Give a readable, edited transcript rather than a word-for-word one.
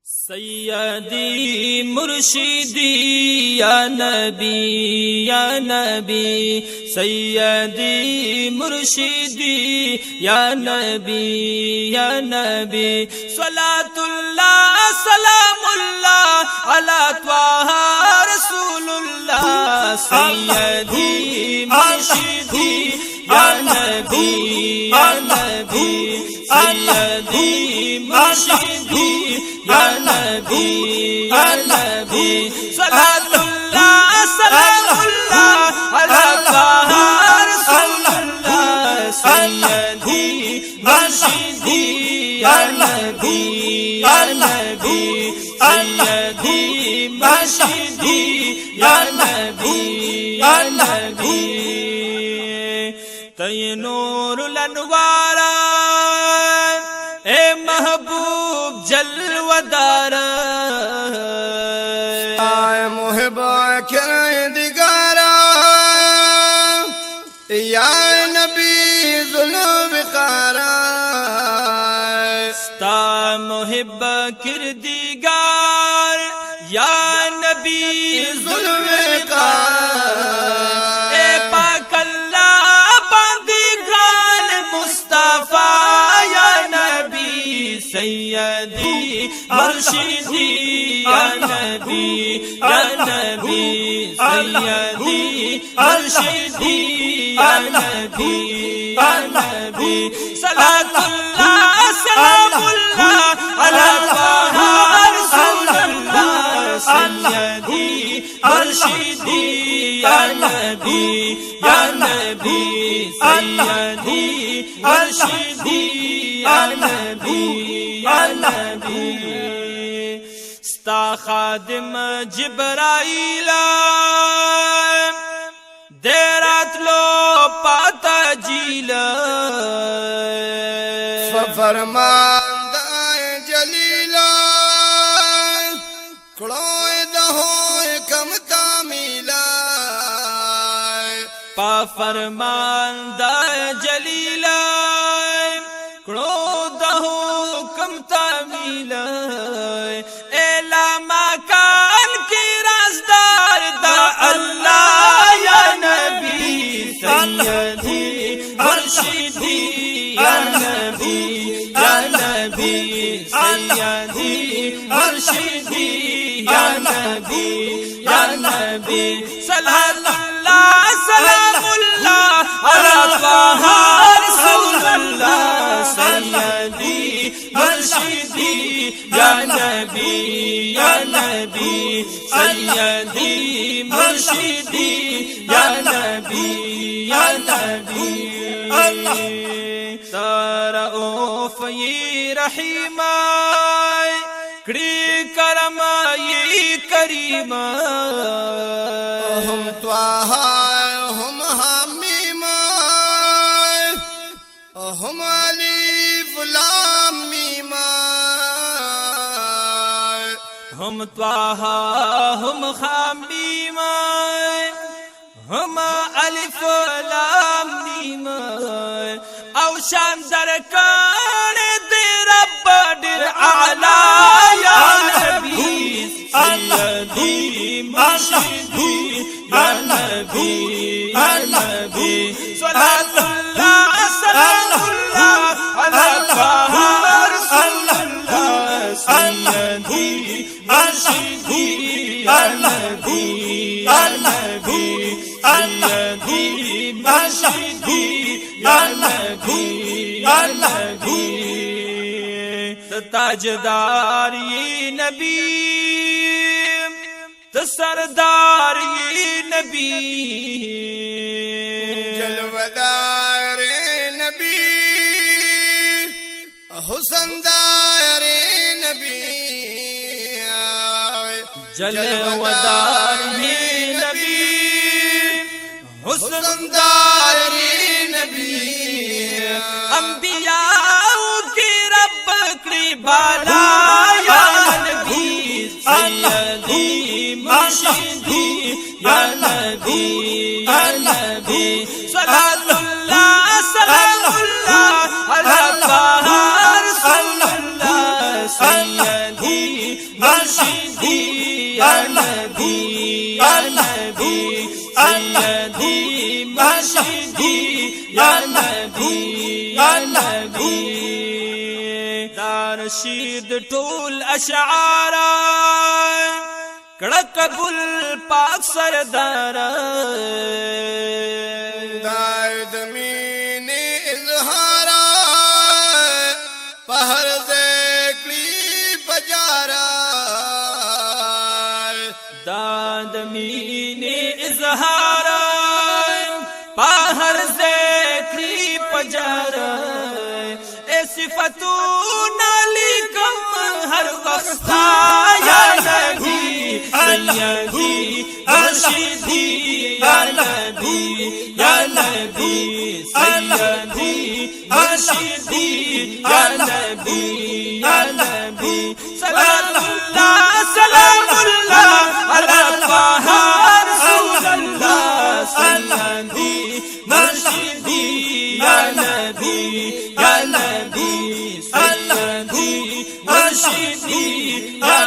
सैयदी मुर्शिदी या नबी सैयदी मुर्शिदी या नबी सलातुल्लाह सलामुल्लाह अला त्वाहा रसूलुल्लाह सैयदी मुर्शिदी या नबी सैयदी मुर्शिदी या नबी सलातुल्लाह सलामुल्लाह अला त्वाहा रसूलुल्लाह सैयदी मुर्शिदी या नबी सैयदी मुर्शिदी या नबी तैनूरुल अनवारा ए महबूब जलवदारा आए मुहिबा दिगारा या नबी जुल्फ़िकारा स्ता मुहिब किरदिगार या नबी जुल्फ़िकारा ए पाक अल्लाह बंदगान मुस्तफा या नबी सैयदी मुर्शिदी या नबी सैयदी मुर्शिदी या नबी सलातुल्लाह सलामुल्लाह अला त्वाहा रसूलुल्लाह सैयदी मुर्शिदी या नबी सैयदी मुर्शिदी या नबी स्ता खादिम जिब्राइल देरात लो पाता जीला फरमांदा जलीला क्लोए दहो कम तामीला पा फरमांदा जलीला क्रोध हो कम तामीला एला मकान की राजदार दा अल्लाह या नबी सैयदी मुर्शिदी या नबी सैयदी मुर्शिदी या नबी सलातुल्लाह सलामुल्लाह अला त्वाहा रसूलुल्लाह सैयदी मुर्शिदी या नबी सैयदी मुर्शिदी या नबी तरऊफ ये रहीमा कड़ी करम ये करीमा हम त्वाहा हम हामीमा हम अलीफ लाम मीमा हम त्वाहा हम हामीमा हम अलिफ लाम मीम औ शानदार कान दे रब दिल आला या नबी सैयदी मुर्शिदी या नबी सलातुल्लाह सलामुल्लाह अला त्वाहा रसूलुल्लाह सैयदी मुर्शिदी या नबी सैयदी मुर्शिदी या नबी ताजदार ये नबी तो सरदार ये नबी जलवदार नबी हुसनदार नबी जलवदार ये नबी हुसनदार नबी अंबिया की रब की बाला या नबी सैयदी मुर्शिदी या नबी सलातुल्लाह सलामुल्लाह अला त्वाहा रसूलुल्लाह सैयदी मुर्शिदी या नबी या नबी सैयदी मुर्शिदी या नबी या नबी दारशीद टूल अशआरा कड़क बुल पाक सरदार दायदमीन इजहारा पहर ज़ेक्री बजारा दादमीन इजहारा पहर ज़ेक्री पजारा ए सिफतू नाली कम हर वक्त या नबी सैयदी मुर्शिदी या नबी या नबी सैयदी मुर्शिदी या नबी या नबी सलामुल्लाह सलामुल्लाह अला ताहा रसूलल्लाह सैयदी मुर्शिदी या नबी या नबी सैयदी मुर्शिदी या